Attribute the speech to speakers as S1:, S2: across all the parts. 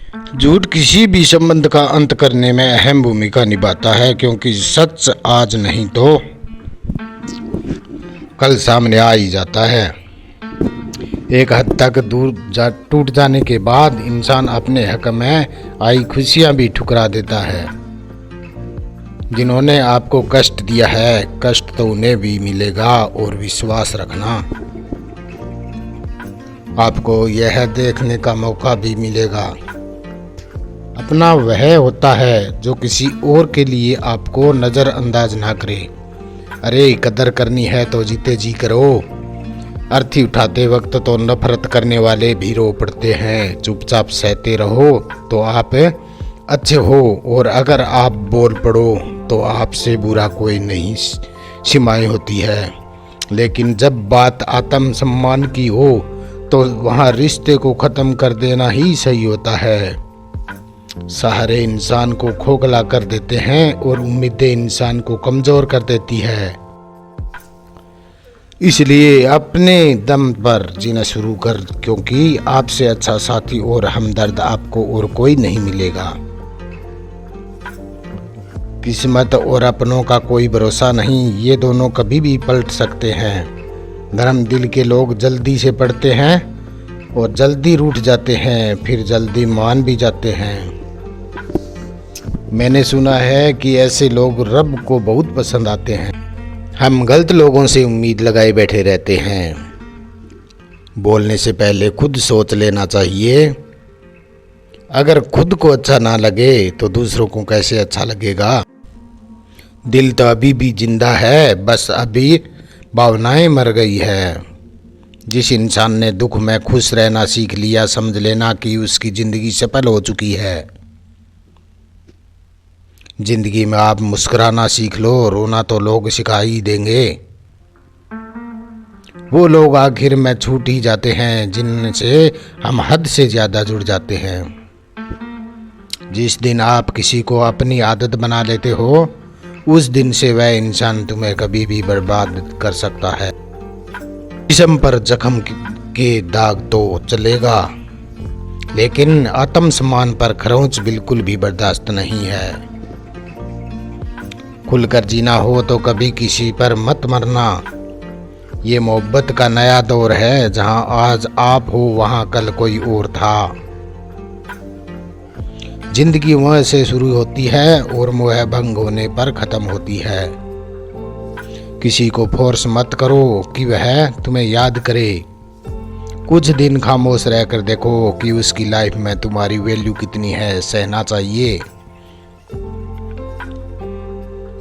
S1: झूठ किसी भी संबंध का अंत करने में अहम भूमिका निभाता है, क्योंकि सच आज नहीं तो कल सामने आ ही जाता है। एक हद तक टूट जाने के बाद इंसान अपने हक में आई खुशियां भी ठुकरा देता है। जिन्होंने आपको कष्ट दिया है, कष्ट तो उन्हें भी मिलेगा। और विश्वास रखना, आपको यह देखने का मौका भी मिलेगा। अपना वह होता है जो किसी और के लिए आपको नज़रअंदाज ना करे। अरे कदर करनी है तो जीते जी करो। अर्थी उठाते वक्त तो नफरत करने वाले भी रो पड़ते हैं। चुपचाप सहते रहो तो आप अच्छे हो, और अगर आप बोल पड़ो तो आपसे बुरा कोई नहीं। सीमाएं होती है, लेकिन जब बात आत्म सम्मान की हो तो वहाँ रिश्ते को ख़त्म कर देना ही सही होता है। सहारे इंसान को खोखला कर देते हैं और उम्मीदें इंसान को कमज़ोर कर देती है। इसलिए अपने दम पर जीना शुरू कर, क्योंकि आपसे अच्छा साथी और हमदर्द आपको और कोई नहीं मिलेगा। किस्मत और अपनों का कोई भरोसा नहीं, ये दोनों कभी भी पलट सकते हैं। धर्म दिल के लोग जल्दी से पढ़ते हैं और जल्दी रूठ जाते हैं, फिर जल्दी मान भी जाते हैं। मैंने सुना है कि ऐसे लोग रब को बहुत पसंद आते हैं। हम गलत लोगों से उम्मीद लगाए बैठे रहते हैं। बोलने से पहले खुद सोच लेना चाहिए। अगर खुद को अच्छा ना लगे तो दूसरों को कैसे अच्छा लगेगा। दिल तो अभी भी जिंदा है, बस अभी भावनाएं मर गई है। जिस इंसान ने दुख में खुश रहना सीख लिया, समझ लेना कि उसकी ज़िंदगी सफल हो चुकी है। ज़िंदगी में आप मुस्कुराना सीख लो, रोना तो लोग सिखा ही देंगे। वो लोग आखिर में छूट ही जाते हैं जिनसे हम हद से ज़्यादा जुड़ जाते हैं। जिस दिन आप किसी को अपनी आदत बना लेते हो, उस दिन से वह इंसान तुम्हें कभी भी बर्बाद कर सकता है। जिस्म पर जख्म के दाग तो चलेगा, लेकिन आत्मसम्मान पर खरोंच बिल्कुल भी बर्दाश्त नहीं है। खुलकर जीना हो तो कभी किसी पर मत मरना। ये मोहब्बत का नया दौर है, जहां आज आप हो वहां कल कोई और था। जिंदगी वह से शुरू होती है और वह भंग होने पर ख़त्म होती है। किसी को फोर्स मत करो कि वह तुम्हें याद करे। कुछ दिन खामोश रहकर देखो कि उसकी लाइफ में तुम्हारी वैल्यू कितनी है। सहना चाहिए,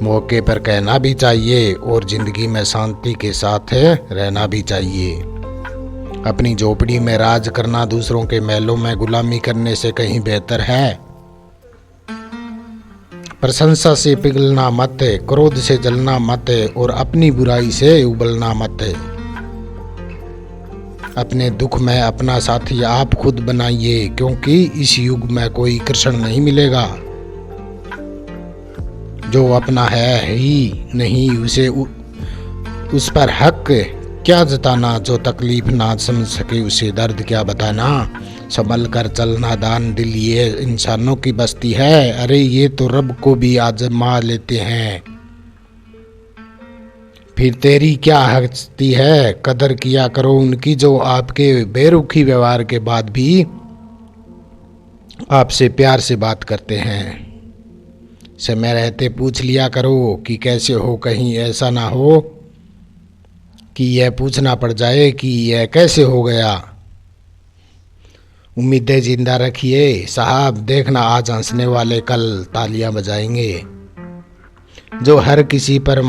S1: मौके पर कहना भी चाहिए, और ज़िंदगी में शांति के साथ रहना भी चाहिए। अपनी झोपड़ी में राज करना दूसरों के महलों में गुलामी करने से कहीं बेहतर है। प्रशंसा से पिघलना मत, क्रोध से जलना मत, और अपनी बुराई से उबलना मत। अपने दुख में अपना साथी आप खुद बनाइए, क्योंकि इस युग में कोई कृष्ण नहीं मिलेगा। जो अपना है ही नहीं, उसे उस पर हक क्या जताना। जो तकलीफ ना समझ सके उसे दर्द क्या बताना। संभल कर चलना दान दिल, ये इंसानों की बस्ती है। अरे ये तो रब को भी आजमा लेते हैं। फिर तेरी क्या हस्ती है, कदर किया करो उनकी जो आपके बेरुखी व्यवहार के बाद भी आपसे प्यार से बात करते हैं। समय रहते पूछ लिया करो कि कैसे हो, कहीं ऐसा ना हो कि यह पूछना पड़ जाए कि यह कैसे हो गया। उम्मीदें जिंदा रखिए साहब, देखना आज हंसने वाले कल तालियां बजाएंगे। जो हर किसी पर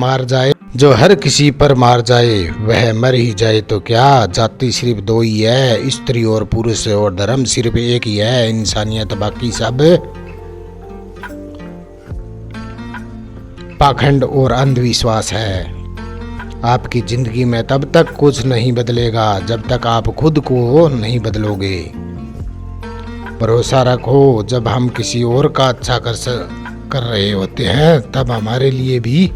S1: मार जाए वह मर ही जाए तो क्या। जाति सिर्फ दो ही है, स्त्री और पुरुष, और धर्म सिर्फ एक ही है, इंसानियत बाकी सब पाखंड और अंधविश्वास है। आपकी जिंदगी में तब तक कुछ नहीं बदलेगा जब तक आप खुद को नहीं बदलोगे। भरोसा रखो, जब हम किसी और का अच्छा कर रहे होते हैं तब हमारे लिए भी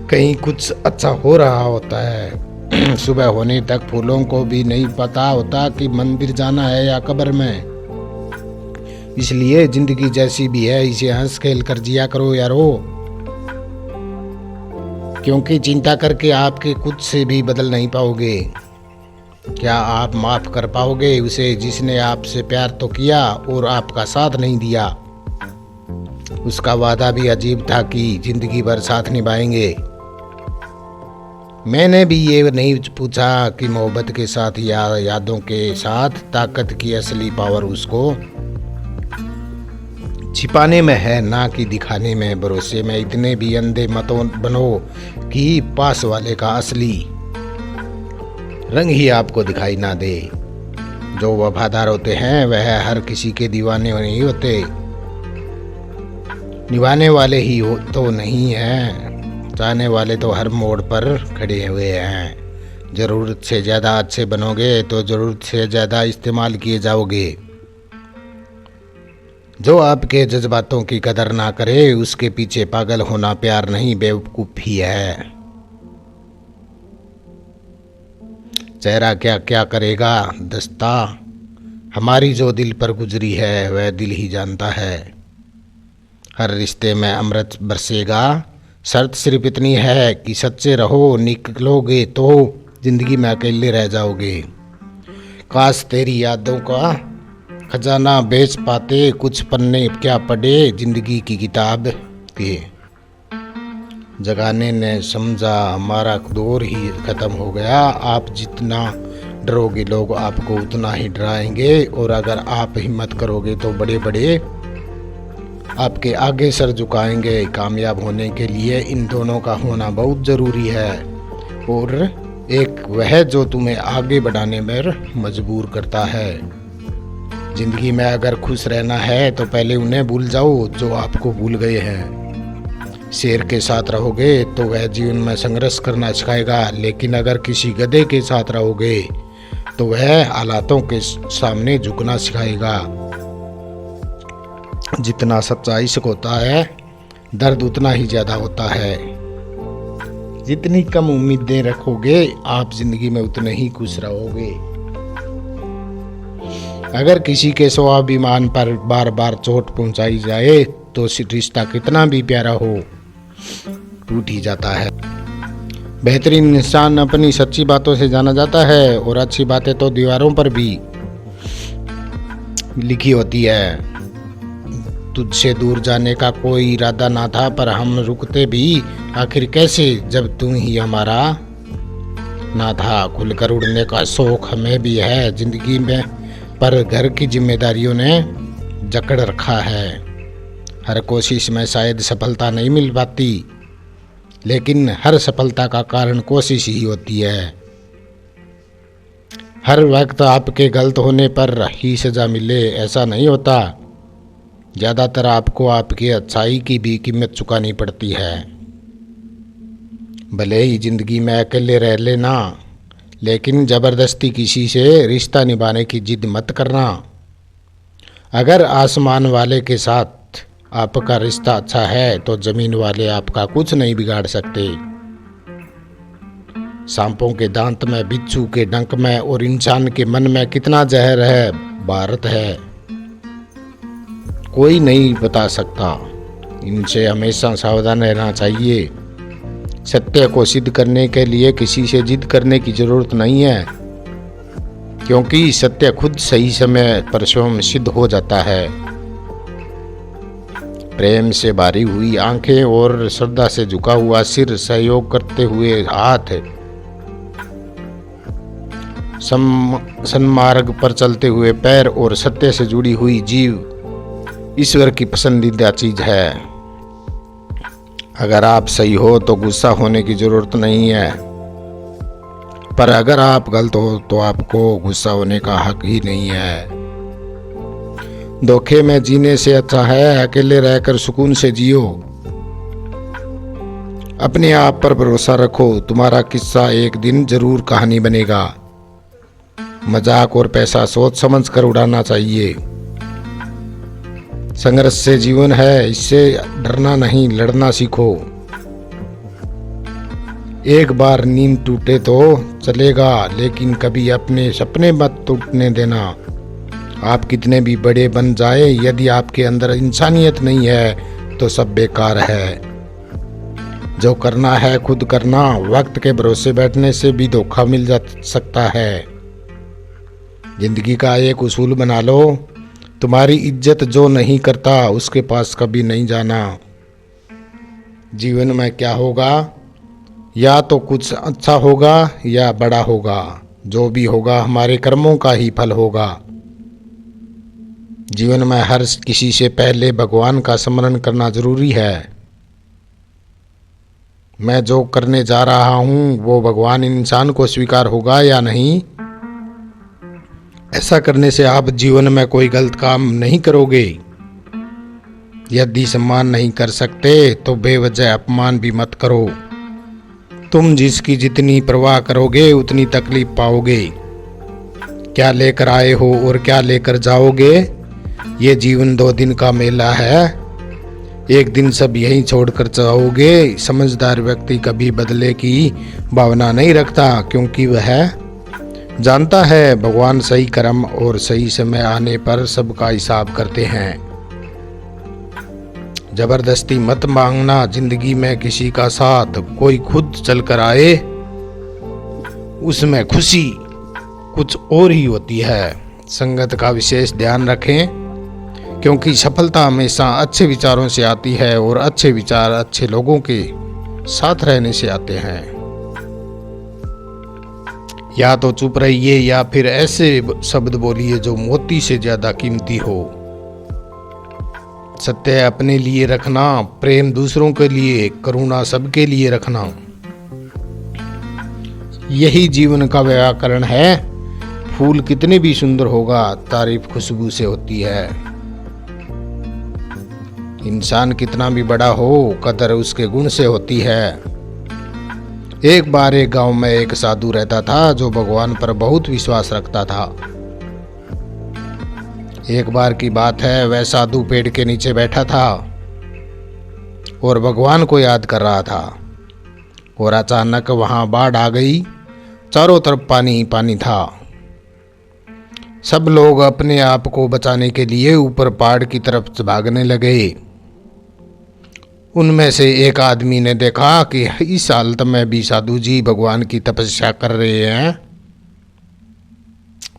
S1: कहीं कुछ अच्छा हो रहा होता है। सुबह होने तक फूलों को भी नहीं पता होता कि मंदिर जाना है या कब्र में। इसलिए जिंदगी जैसी भी है इसे हंस खेल कर जिया करो यारो, क्योंकि चिंता करके आपके कुछ से भी बदल नहीं पाओगे। क्या आप माफ कर पाओगे उसे जिसने आपसे प्यार तो किया और आपका साथ नहीं दिया? उसका वादा भी अजीब था कि जिंदगी भर साथ निभाएंगे। मैंने भी ये नहीं पूछा कि मोहब्बत के साथ या यादों के साथ ताकत की असली पावर उसको छिपाने में है, ना कि दिखाने में। भरोसे में इतने भी अंधे मत बनो कि पास वाले का असली रंग ही आपको दिखाई ना दे। जो वफादार होते हैं वह हर किसी के दीवाने नहीं होते, निभाने वाले ही हो तो नहीं हैं। चाहने वाले तो हर मोड़ पर खड़े हुए हैं। ज़रूरत से ज़्यादा अच्छे बनोगे तो ज़रूरत से ज़्यादा इस्तेमाल किए जाओगे। जो आपके जज्बातों की कदर ना करे उसके पीछे पागल होना प्यार नहीं बेवकूफ़ी है। चेहरा क्या क्या करेगा दस्ता, हमारी जो दिल पर गुजरी है वह दिल ही जानता है। हर रिश्ते में अमृत बरसेगा, शर्त सिर्फ इतनी है कि सच्चे रहो। निकलोगे तो जिंदगी में अकेले रह जाओगे। काश तेरी यादों का खजाना बेच पाते, कुछ पन्ने क्या पढ़े जिंदगी की किताब के। जगाने ने समझा हमारा दौर ही ख़त्म हो गया। आप जितना डरोगे लोग आपको उतना ही डराएंगे, और अगर आप हिम्मत करोगे तो बड़े बड़े आपके आगे सर झुकाएंगे। कामयाब होने के लिए इन दोनों का होना बहुत ज़रूरी है, और एक वह जो तुम्हें आगे बढ़ाने में मजबूर करता है। ज़िंदगी में अगर खुश रहना है तो पहले उन्हें भूल जाओ जो आपको भूल गए हैं। शेर के साथ रहोगे तो वह जीवन में संघर्ष करना सिखाएगा, लेकिन अगर किसी गधे के साथ रहोगे तो वह हालातों के सामने झुकना सिखाएगा। जितना सच्चा इश्क होता है दर्द उतना ही ज़्यादा होता है। जितनी कम उम्मीदें रखोगे आप जिंदगी में उतने ही खुश रहोगे। अगर किसी के स्वाभिमान पर बार बार चोट पहुंचाई जाए तो रिश्ता कितना भी प्यारा हो टूट ही जाता है। बेहतरीन इंसान अपनी सच्ची बातों से जाना जाता है, और अच्छी बातें तो दीवारों पर भी लिखी होती है। तुझसे दूर जाने का कोई इरादा ना था, पर हम रुकते भी आखिर कैसे जब तू ही हमारा ना था। खुलकर उड़ने का शौक हमें भी है जिंदगी में, पर घर की जिम्मेदारियों ने जकड़ रखा है। हर कोशिश में शायद सफलता नहीं मिल पाती, लेकिन हर सफलता का कारण कोशिश ही होती है। हर वक्त आपके गलत होने पर ही सजा मिले ऐसा नहीं होता। ज़्यादातर आपको आपकी अच्छाई की भी कीमत चुकानी पड़ती है। भले ही ज़िंदगी में अकेले रह लेना, लेकिन ज़बरदस्ती किसी से रिश्ता निभाने की जिद मत करना। अगर आसमान वाले के साथ आपका रिश्ता अच्छा है तो ज़मीन वाले आपका कुछ नहीं बिगाड़ सकते। सांपों के दांत में, बिच्छू के डंक में और इंसान के मन में कितना जहर है भारत है कोई नहीं बता सकता। इनसे हमेशा सावधान रहना चाहिए। सत्य को सिद्ध करने के लिए किसी से जिद करने की जरूरत नहीं है, क्योंकि सत्य खुद सही समय पर स्वयं सिद्ध हो जाता है। प्रेम से भरी हुई आंखें और श्रद्धा से झुका हुआ सिर, सहयोग करते हुए हाथ, सन्मार्ग पर चलते हुए पैर और सत्य से जुड़ी हुई जीव ईश्वर की पसंदीदा चीज है। अगर आप सही हो तो गुस्सा होने की जरूरत नहीं है, पर अगर आप गलत हो तो आपको गुस्सा होने का हक ही नहीं है। धोखे में जीने से अच्छा है अकेले रहकर सुकून से जियो। अपने आप पर भरोसा रखो, तुम्हारा किस्सा एक दिन जरूर कहानी बनेगा। मजाक और पैसा सोच समझ कर उड़ाना चाहिए। संघर्ष से जीवन है, इससे डरना नहीं लड़ना सीखो। एक बार नींद टूटे तो चलेगा, लेकिन कभी अपने सपने मत टूटने देना। आप कितने भी बड़े बन जाए, यदि आपके अंदर इंसानियत नहीं है तो सब बेकार है। जो करना है खुद करना, वक्त के भरोसे बैठने से भी धोखा मिल जा सकता है। जिंदगी का एक उसूल बना लो, तुम्हारी इज्जत जो नहीं करता उसके पास कभी नहीं जाना। जीवन में क्या होगा, या तो कुछ अच्छा होगा या बड़ा होगा। जो भी होगा हमारे कर्मों का ही फल होगा। जीवन में हर किसी से पहले भगवान का स्मरण करना जरूरी है। मैं जो करने जा रहा हूँ वो भगवान इंसान को स्वीकार होगा या नहीं। ऐसा करने से आप जीवन में कोई गलत काम नहीं करोगे। यदि सम्मान नहीं कर सकते तो बेवजह अपमान भी मत करो। तुम जिसकी जितनी परवाह करोगे उतनी तकलीफ पाओगे। क्या लेकर आए हो और क्या लेकर जाओगे, ये जीवन 2 दिन का मेला है। एक दिन सब यहीं छोड़कर जाओगे। समझदार व्यक्ति कभी बदले की भावना नहीं रखता, क्योंकि वह जानता है भगवान सही कर्म और सही समय आने पर सबका हिसाब करते हैं। जबरदस्ती मत मांगना जिंदगी में किसी का साथ। कोई खुद चलकर आए उसमें खुशी कुछ और ही होती है। संगत का विशेष ध्यान रखें, क्योंकि सफलता हमेशा अच्छे विचारों से आती है और अच्छे विचार अच्छे लोगों के साथ रहने से आते हैं। या तो चुप रहिए या फिर ऐसे शब्द बोलिए जो मोती से ज्यादा कीमती हो। सत्य अपने लिए रखना, प्रेम दूसरों के लिए, करुणा सबके लिए रखना, यही जीवन का व्याकरण है। फूल कितने भी सुंदर होगा, तारीफ खुशबू से होती है। इंसान कितना भी बड़ा हो, कदर उसके गुण से होती है। एक बार एक गांव में एक साधु रहता था जो भगवान पर बहुत विश्वास रखता था। एक बार की बात है, वह साधु पेड़ के नीचे बैठा था और भगवान को याद कर रहा था, और अचानक वहां बाढ़ आ गई। चारों तरफ पानी ही पानी था। सब लोग अपने आप को बचाने के लिए ऊपर पहाड़ की तरफ भागने लगे। उनमें से एक आदमी ने देखा कि इस हालत में भी साधु जी भगवान की तपस्या कर रहे हैं।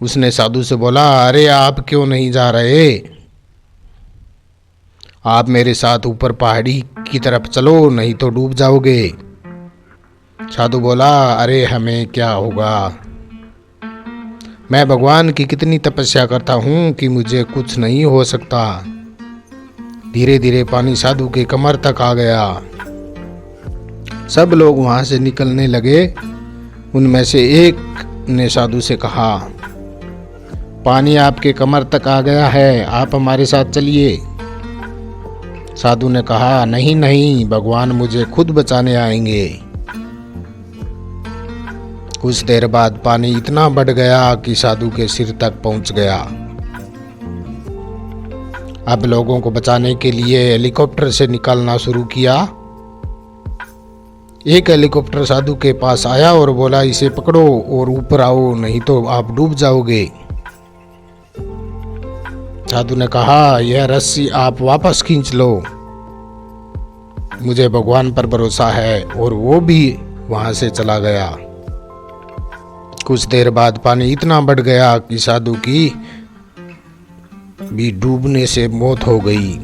S1: उसने साधु से बोला, अरे आप क्यों नहीं जा रहे? आप मेरे साथ ऊपर पहाड़ी की तरफ चलो, नहीं तो डूब जाओगे। साधु बोला, अरे हमें क्या होगा, मैं भगवान की कितनी तपस्या करता हूँ कि मुझे कुछ नहीं हो सकता। धीरे धीरे पानी साधु के कमर तक आ गया। सब लोग वहां से निकलने लगे। उनमें से एक ने साधु से कहा, पानी आपके कमर तक आ गया है, आप हमारे साथ चलिए। साधु ने कहा, नहीं नहीं, भगवान मुझे खुद बचाने आएंगे। कुछ देर बाद पानी इतना बढ़ गया कि साधु के सिर तक पहुंच गया। अब लोगों को बचाने के लिए हेलीकॉप्टर से निकालना शुरू किया। एक हेलीकॉप्टर साधु के पास आया और बोला, इसे पकड़ो और ऊपर आओ, नहीं तो आप डूब जाओगे। साधु ने कहा, यह रस्सी आप वापस खींच लो, मुझे भगवान पर भरोसा है। और वो भी वहां से चला गया। कुछ देर बाद पानी इतना बढ़ गया कि साधु की भी डूबने से मौत हो गई।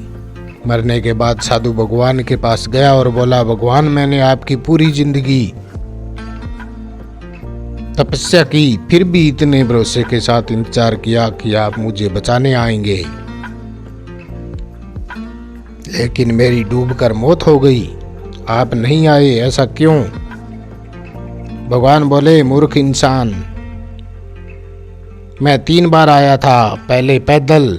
S1: मरने के बाद साधु भगवान के पास गया और बोला, भगवान मैंने आपकी पूरी जिंदगी तपस्या की, फिर भी इतने भरोसे के साथ इंतजार किया कि आप मुझे बचाने आएंगे, लेकिन मेरी डूबकर मौत हो गई, आप नहीं आए, ऐसा क्यों? भगवान बोले, मूर्ख इंसान, मैं 3 बार आया था, पहले पैदल,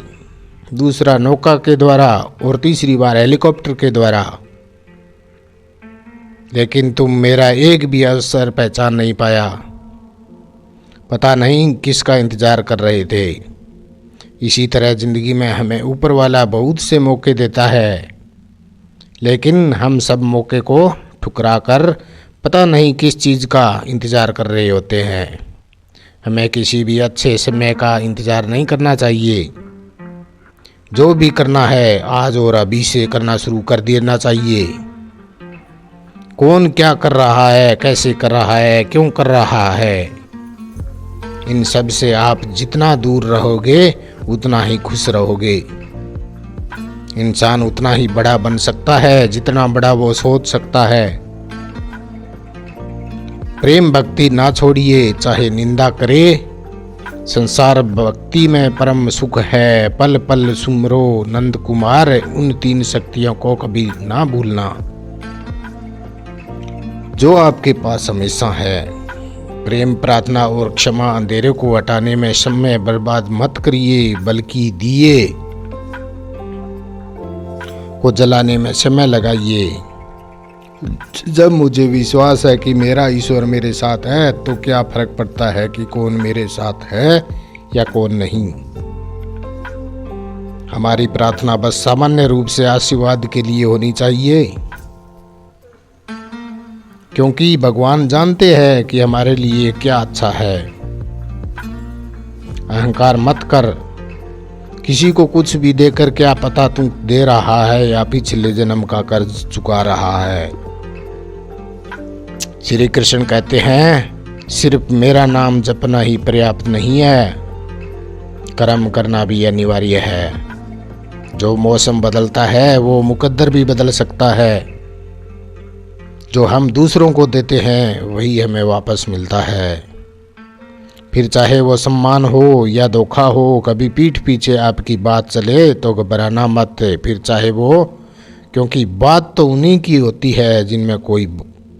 S1: दूसरा नौका के द्वारा और तीसरी बार हेलीकॉप्टर के द्वारा, लेकिन तुम मेरा एक भी अवसर पहचान नहीं पाया। पता नहीं किसका इंतजार कर रहे थे। इसी तरह जिंदगी में हमें ऊपर वाला बहुत से मौके देता है, लेकिन हम सब मौके को ठुकरा कर पता नहीं किस चीज़ का इंतजार कर रहे होते हैं। हमें किसी भी अच्छे समय का इंतज़ार नहीं करना चाहिए। जो भी करना है आज और अभी से करना शुरू कर देना चाहिए। कौन क्या कर रहा है, कैसे कर रहा है, क्यों कर रहा है, इन सब से आप जितना दूर रहोगे उतना ही खुश रहोगे। इंसान उतना ही बड़ा बन सकता है जितना बड़ा वो सोच सकता है। प्रेम भक्ति ना छोड़िए, चाहे निंदा करे। संसार भक्ति में परम सुख है, पल पल सुमरो नंद कुमार। उन तीन शक्तियों को कभी ना भूलना जो आपके पास हमेशा है। प्रेम, प्रार्थना और क्षमा अंधेरे को हटाने में समय बर्बाद मत करिए, बल्कि दिए को जलाने में समय लगाइए। जब मुझे विश्वास है कि मेरा ईश्वर मेरे साथ है तो क्या फर्क पड़ता है कि कौन मेरे साथ है या कौन नहीं। हमारी प्रार्थना बस सामान्य रूप से आशीर्वाद के लिए होनी चाहिए, क्योंकि भगवान जानते हैं कि हमारे लिए क्या अच्छा है। अहंकार मत कर। किसी को कुछ भी देकर क्या पता तू दे रहा है या पिछले जन्म का कर्ज चुका रहा है। श्री कृष्ण कहते हैं, सिर्फ मेरा नाम जपना ही पर्याप्त नहीं है, कर्म करना भी अनिवार्य है। जो मौसम बदलता है वो मुकद्दर भी बदल सकता है। जो हम दूसरों को देते हैं वही हमें वापस मिलता है। फिर चाहे वो सम्मान हो या धोखा हो, कभी पीठ पीछे आपकी बात चले तो घबराना मत। फिर चाहे वो, क्योंकि बात तो उन्हीं की होती है जिनमें कोई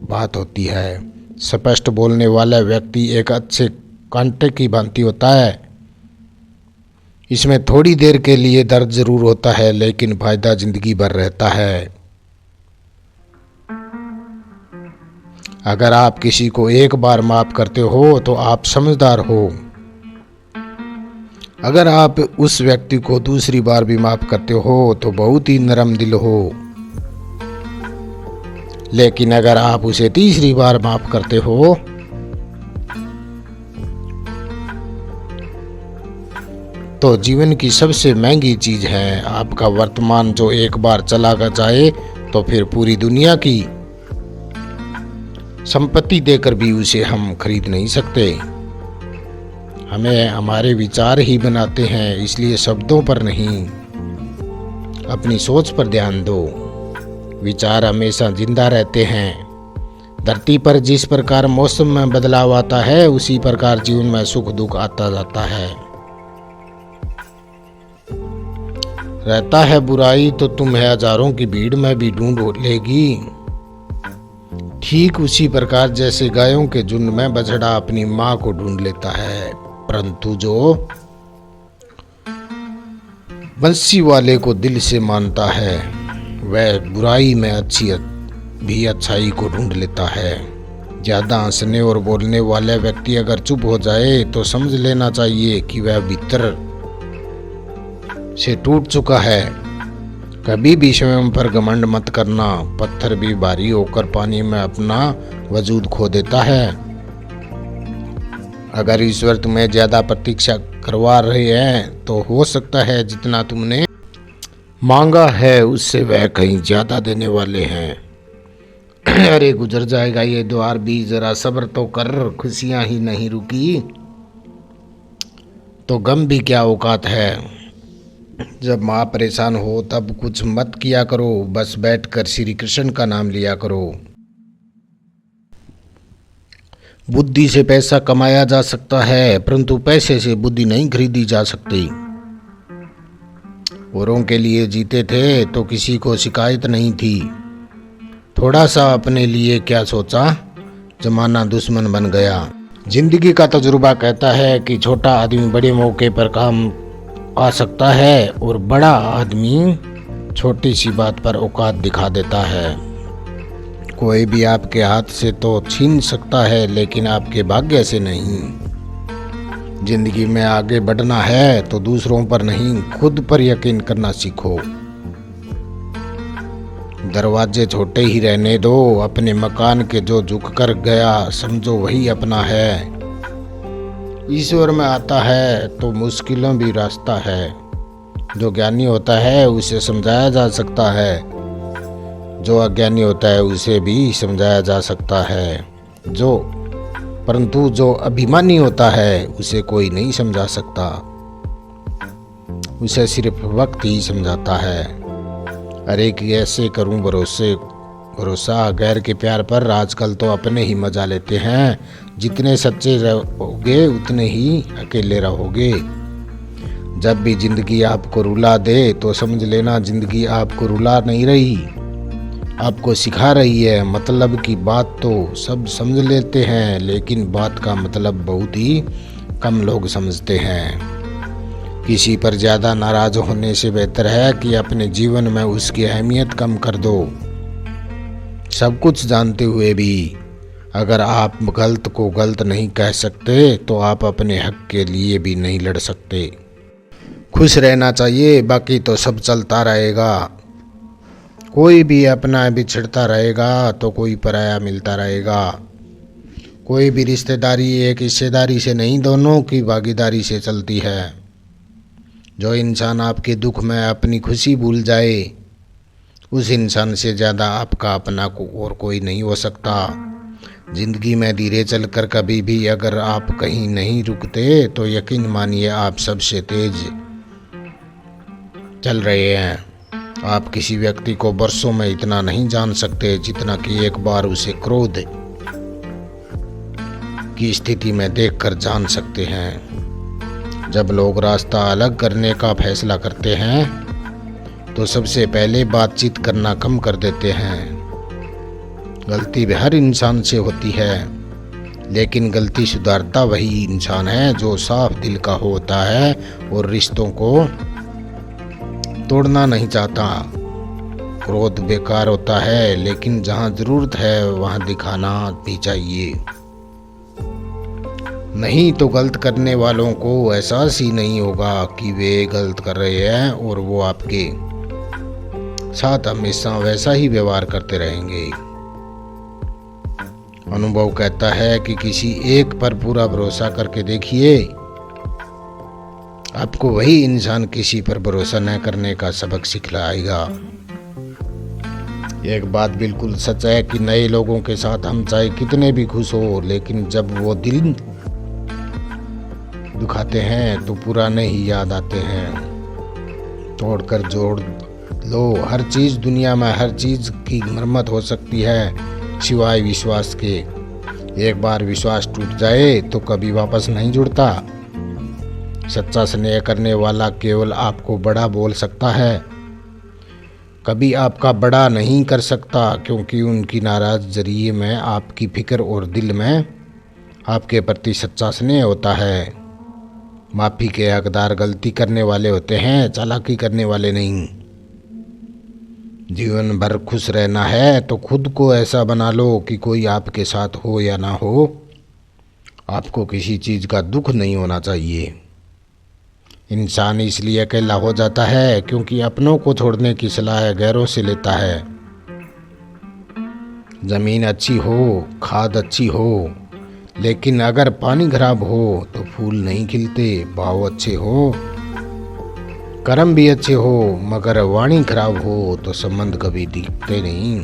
S1: बात होती है। स्पष्ट बोलने वाला व्यक्ति एक अच्छे कांटे की भांति होता है। इसमें थोड़ी देर के लिए दर्द जरूर होता है, लेकिन फायदा जिंदगी भर रहता है। अगर आप किसी को एक बार माफ करते हो तो आप समझदार हो। अगर आप उस व्यक्ति को दूसरी बार भी माफ करते हो तो बहुत ही नरम दिल हो। लेकिन अगर आप उसे तीसरी बार माफ करते हो तो जीवन की सबसे महंगी चीज है आपका वर्तमान, जो एक बार चला जाए तो फिर पूरी दुनिया की संपत्ति देकर भी उसे हम खरीद नहीं सकते। हमें हमारे विचार ही बनाते हैं, इसलिए शब्दों पर नहीं, अपनी सोच पर ध्यान दो। विचार हमेशा जिंदा रहते हैं। धरती पर जिस प्रकार मौसम में बदलाव आता है उसी प्रकार जीवन में सुख दुख आता जाता है। रहता है बुराई तो तुम्हें हजारों की भीड़ में भी ढूंढ लेगी। ठीक उसी प्रकार जैसे गायों के झुंड में बछड़ा अपनी मां को ढूंढ लेता है, परंतु जो बंसी वाले को दिल से मानता है वह बुराई में भी अच्छाई को ढूंढ लेता है। ज्यादा हंसने और बोलने वाले व्यक्ति अगर चुप हो जाए तो समझ लेना चाहिए कि वह भीतर से टूट चुका है। कभी भी स्वयं पर घमंड मत करना। पत्थर भी भारी होकर पानी में अपना वजूद खो देता है। अगर ईश्वर तुम्हें ज्यादा प्रतीक्षा करवा रहे हैं तो हो सकता है जितना तुमने मांगा है उससे वह कहीं ज्यादा देने वाले हैं। अरे गुजर जाएगा ये द्वार भी, जरा सब्र तो कर। खुशियां ही नहीं रुकी तो गम भी क्या औकात है। जब माँ परेशान हो तब कुछ मत किया करो, बस बैठकर श्री कृष्ण का नाम लिया करो। बुद्धि से पैसा कमाया जा सकता है, परंतु पैसे से बुद्धि नहीं खरीदी जा सकती। औरों के लिए जीते थे तो किसी को शिकायत नहीं थी। थोड़ा सा अपने लिए क्या सोचा, जमाना दुश्मन बन गया। जिंदगी का तजुर्बा कहता है कि छोटा आदमी बड़े मौके पर काम आ सकता है और बड़ा आदमी छोटी सी बात पर औकात दिखा देता है। कोई भी आपके हाथ से तो छीन सकता है, लेकिन आपके भाग्य से नहीं। जिंदगी में आगे बढ़ना है तो दूसरों पर नहीं, खुद पर यकीन करना सीखो। दरवाजे छोटे ही रहने दो। अपने मकान के जो झुक कर गया समझो वही अपना है। ईश्वर में आता है तो मुश्किलों भी रास्ता है। जो ज्ञानी होता है उसे समझाया जा सकता है, जो अज्ञानी होता है उसे भी समझाया जा सकता है। परंतु जो अभिमानी होता है उसे कोई नहीं समझा सकता, उसे सिर्फ वक्त ही समझाता है। अरे कैसे करूं भरोसा गैर के प्यार पर, आजकल तो अपने ही मजा लेते हैं। जितने सच्चे रहोगे उतने ही अकेले रहोगे। जब भी जिंदगी आपको रुला दे तो समझ लेना जिंदगी आपको रुला नहीं रही, आपको सिखा रही है। मतलब की बात तो सब समझ लेते हैं, लेकिन बात का मतलब बहुत ही कम लोग समझते हैं। किसी पर ज़्यादा नाराज होने से बेहतर है कि अपने जीवन में उसकी अहमियत कम कर दो। सब कुछ जानते हुए भी अगर आप गलत को गलत नहीं कह सकते तो आप अपने हक के लिए भी नहीं लड़ सकते। खुश रहना चाहिए, बाकी तो सब चलता रहेगा। कोई भी अपना बिछड़ता रहेगा तो कोई पराया मिलता रहेगा। कोई भी रिश्तेदारी एक हिस्सेदारी से नहीं, दोनों की भागीदारी से चलती है। जो इंसान आपके दुख में अपनी खुशी भूल जाए, उस इंसान से ज़्यादा आपका अपना और कोई नहीं हो सकता। जिंदगी में धीरे चलकर कभी भी अगर आप कहीं नहीं रुकते तो यकीन मानिए आप सबसे तेज चल रहे हैं। आप किसी व्यक्ति को बरसों में इतना नहीं जान सकते जितना कि एक बार उसे क्रोध की स्थिति में देखकर जान सकते हैं। जब लोग रास्ता अलग करने का फैसला करते हैं तो सबसे पहले बातचीत करना कम कर देते हैं। गलती भी हर इंसान से होती है, लेकिन गलती सुधारता वही इंसान है जो साफ दिल का होता है और रिश्तों को तोड़ना नहीं चाहता। क्रोध बेकार होता है, लेकिन जहाँ जरूरत है वहाँ दिखाना भी चाहिए। नहीं तो गलत करने वालों को एहसास ही नहीं होगा कि वे गलत कर रहे हैं और वो आपके साथ हमेशा वैसा ही व्यवहार करते रहेंगे। अनुभव कहता है कि किसी एक पर पूरा भरोसा करके देखिए, आपको वही इंसान किसी पर भरोसा न करने का सबक सिखलाएगा। एक बात बिल्कुल सच है कि नए लोगों के साथ हम चाहे कितने भी खुश हो, लेकिन जब वो दिल दुखाते हैं तो पुराने ही याद आते हैं। तोड़कर जोड़ लो हर चीज़, दुनिया में हर चीज़ की मरम्मत हो सकती है सिवाय विश्वास के। एक बार विश्वास टूट जाए तो कभी वापस नहीं जुड़ता। सच्चा स्नेह करने वाला केवल आपको बड़ा बोल सकता है, कभी आपका बड़ा नहीं कर सकता, क्योंकि उनकी नाराज जरिए में आपकी फिक्र और दिल में आपके प्रति सच्चा स्नेह होता है। माफ़ी के हकदार गलती करने वाले होते हैं, चालाकी करने वाले नहीं। जीवन भर खुश रहना है तो खुद को ऐसा बना लो कि कोई आपके साथ हो या ना हो, आपको किसी चीज़ का दुख नहीं होना चाहिए। इंसान इसलिए अकेला हो जाता है क्योंकि अपनों को छोड़ने की सलाह गैरों से लेता है। जमीन अच्छी हो, खाद अच्छी हो, लेकिन अगर पानी खराब हो तो फूल नहीं खिलते। भाव अच्छे हो, कर्म भी अच्छे हो, मगर वाणी खराब हो तो संबंध कभी टिकते नहीं।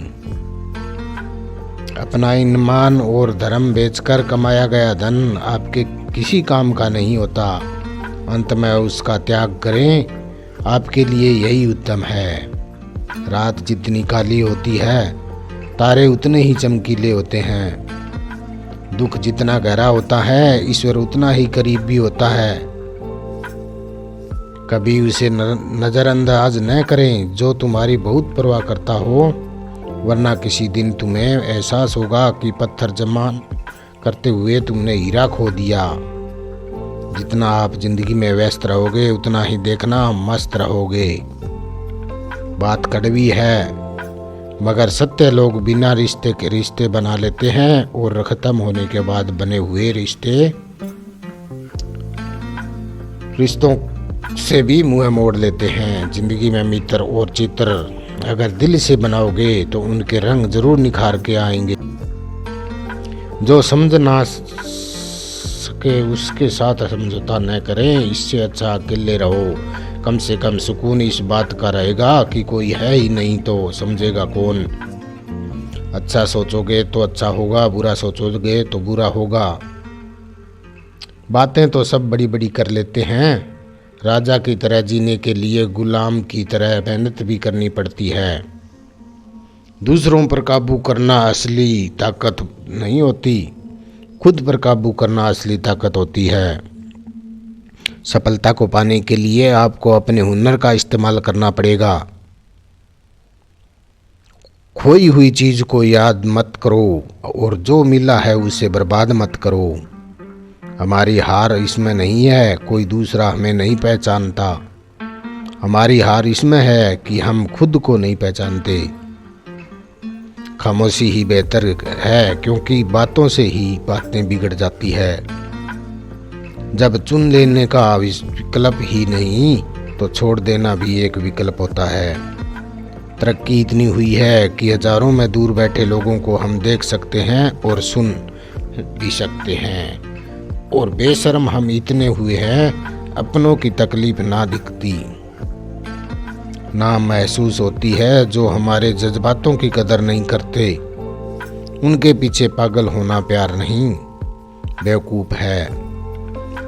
S1: अपना ईमान और धर्म बेचकर कमाया गया धन आपके किसी काम का नहीं होता। अंत में उसका त्याग करें, आपके लिए यही उत्तम है। रात जितनी काली होती है तारे उतने ही चमकीले होते हैं। दुख जितना गहरा होता है ईश्वर उतना ही करीब भी होता है। कभी उसे नज़रअंदाज न करें जो तुम्हारी बहुत परवाह करता हो, वरना किसी दिन तुम्हें एहसास होगा कि पत्थर जमा करते हुए तुमने हीरा खो दिया। जितना आप जिंदगी में व्यस्त रहोगे उतना ही देखना मस्त रहोगे। बात कड़वी है, मगर सत्य लोग बिना रिश्ते के रिश्ते बना लेते हैं और खत्म होने के बाद बने हुए रिश्तों से भी मुंह मोड़ लेते हैं। जिंदगी में मित्र और चित्र अगर दिल से बनाओगे तो उनके रंग जरूर निखार के आएंगे। जो समझ ना के उसके साथ समझौता न करें। इससे अच्छा अकेले रहो। कम से कम सुकून इस बात का रहेगा कि कोई है ही नहीं तो समझेगा कौन। अच्छा सोचोगे तो अच्छा होगा, बुरा सोचोगे तो बुरा होगा। बातें तो सब बड़ी बड़ी कर लेते हैं। राजा की तरह जीने के लिए गुलाम की तरह मेहनत भी करनी पड़ती है। दूसरों पर काबू करना असली ताकत नहीं होती, खुद पर काबू करना असली ताकत होती है। सफलता को पाने के लिए आपको अपने हुनर का इस्तेमाल करना पड़ेगा। खोई हुई चीज को याद मत करो और जो मिला है उसे बर्बाद मत करो। हमारी हार इसमें नहीं है कोई दूसरा हमें नहीं पहचानता, हमारी हार इसमें है कि हम खुद को नहीं पहचानते। खामोशी ही बेहतर है क्योंकि बातों से ही बातें बिगड़ जाती है। जब चुन लेने का विकल्प ही नहीं तो छोड़ देना भी एक विकल्प होता है। तरक्की इतनी हुई है कि हजारों में दूर बैठे लोगों को हम देख सकते हैं और सुन भी सकते हैं। और बेशर्म हम इतने हुए हैं अपनों की तकलीफ ना दिखती ना महसूस होती है। जो हमारे जज्बातों की कदर नहीं करते उनके पीछे पागल होना प्यार नहीं, बेवकूफ़ है।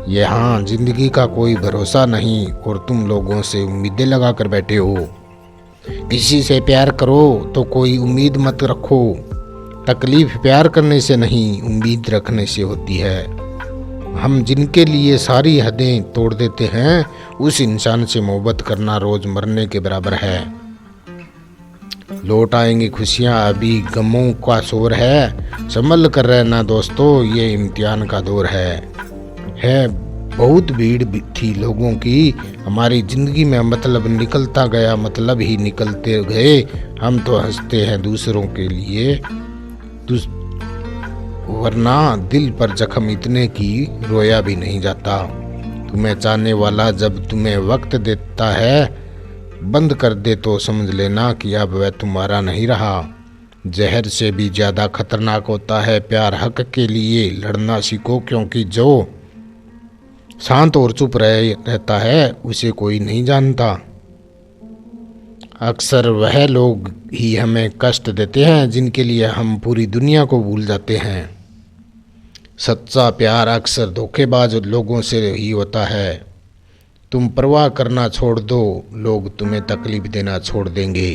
S1: यहाँ जिंदगी का कोई भरोसा नहीं और तुम लोगों से उम्मीदें लगा कर बैठे हो। किसी से प्यार करो तो कोई उम्मीद मत रखो। तकलीफ प्यार करने से नहीं उम्मीद रखने से होती है। हम जिनके लिए सारी हदें तोड़ देते हैं उस इंसान से मोहब्बत करना रोज मरने के बराबर है। लौट आएंगी खुशियाँ, अभी गमों का शोर है। संभल कर रहना दोस्तों, ये इम्तिहान का दौर है। बहुत भीड़ थी लोगों की हमारी ज़िंदगी में, मतलब निकलता गया मतलब ही निकलते गए। हम तो हंसते हैं दूसरों के लिए, वरना दिल पर जख्म इतने की रोया भी नहीं जाता। तुम्हें चाहने वाला जब तुम्हें वक्त देता है बंद कर दे तो समझ लेना कि अब वह तुम्हारा नहीं रहा। जहर से भी ज़्यादा खतरनाक होता है प्यार। हक के लिए लड़ना सीखो क्योंकि जो शांत और चुप रहता है उसे कोई नहीं जानता। अक्सर वह लोग ही हमें कष्ट देते हैं जिनके लिए हम पूरी दुनिया को भूल जाते हैं। सच्चा प्यार अक्सर धोखेबाज लोगों से ही होता है। तुम परवाह करना छोड़ दो, लोग तुम्हें तकलीफ देना छोड़ देंगे।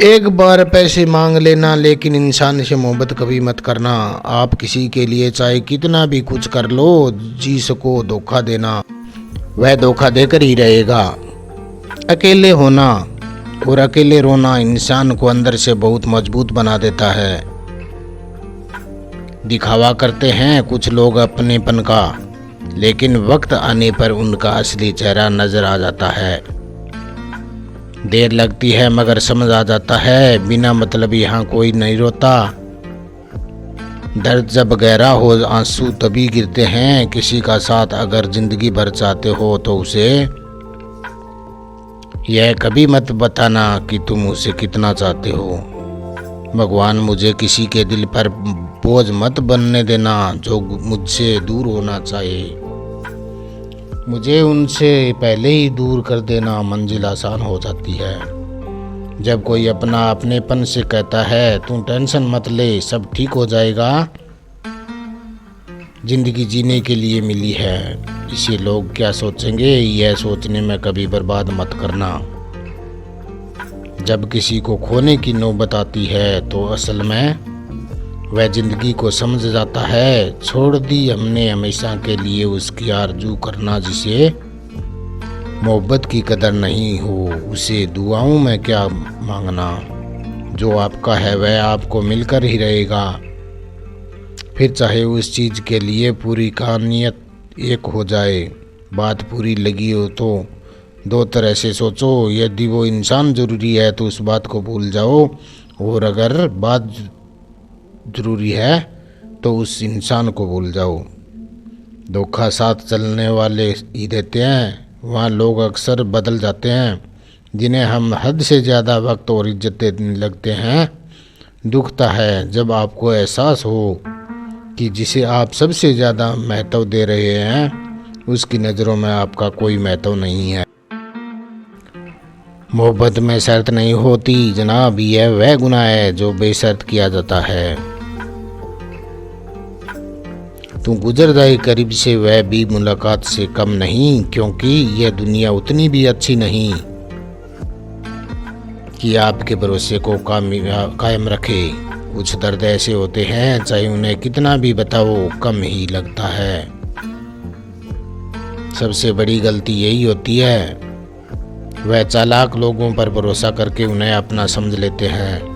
S1: एक बार पैसे मांग लेना लेकिन इंसान से मोहब्बत कभी मत करना। आप किसी के लिए चाहे कितना भी कुछ कर लो, जिसको धोखा देना वह धोखा देकर ही रहेगा। अकेले होना और अकेले रोना इंसान को अंदर से बहुत मजबूत बना देता है। दिखावा करते हैं कुछ लोग अपनेपन का, लेकिन वक्त आने पर उनका असली चेहरा नजर आ जाता है। देर लगती है मगर समझ आ जाता है, बिना मतलब यहाँ कोई नहीं रोता। दर्द जब गहरा हो आंसू तभी गिरते हैं। किसी का साथ अगर जिंदगी भर चाहते हो तो उसे यह कभी मत बताना कि तुम उसे कितना चाहते हो। भगवान मुझे किसी के दिल पर बोझ मत बनने देना जो मुझसे दूर होना चाहे। मुझे उनसे पहले ही दूर कर देना, मंजिल आसान हो जाती है। जब कोई अपना अपनेपन से कहता है तू टेंशन मत ले सब ठीक हो जाएगा, जिंदगी जीने के लिए मिली है, इसे लोग क्या सोचेंगे यह सोचने में कभी बर्बाद मत करना। जब किसी को खोने की नौबत आती है तो असल में वह जिंदगी को समझ जाता है। छोड़ दी हमने हमेशा के लिए उसकी आरजू करना, जिसे मोहब्बत की कदर नहीं हो उसे दुआओं में क्या मांगना। जो आपका है वह आपको मिलकर ही रहेगा, फिर चाहे उस चीज़ के लिए पूरी कहानियत एक हो जाए। बात पूरी लगी हो तो दो तरह से सोचो, यदि वो इंसान ज़रूरी है तो उस बात को भूल जाओ, और अगर बात ज़रूरी है तो उस इंसान को भूल जाओ। धोखा साथ चलने वाले ही देते हैं, वहाँ लोग अक्सर बदल जाते हैं जिन्हें हम हद से ज़्यादा वक्त और इज्जत देने लगते हैं। दुखता है जब आपको एहसास हो कि जिसे आप सबसे ज़्यादा महत्व दे रहे हैं उसकी नज़रों में आपका कोई महत्व नहीं है। मोहब्बत में शर्त नहीं होती जनाब, यह वह गुनाह है जो बेशर्त किया जाता है। तू गुजर जाए करीब से वह भी मुलाकात से कम नहीं, क्योंकि यह दुनिया उतनी भी अच्छी नहीं कि आपके भरोसे को कायम रखे। कुछ दर्द ऐसे होते हैं चाहे उन्हें कितना भी बताओ कम ही लगता है। सबसे बड़ी गलती यही होती है, वह चालाक लोगों पर भरोसा करके उन्हें अपना समझ लेते हैं।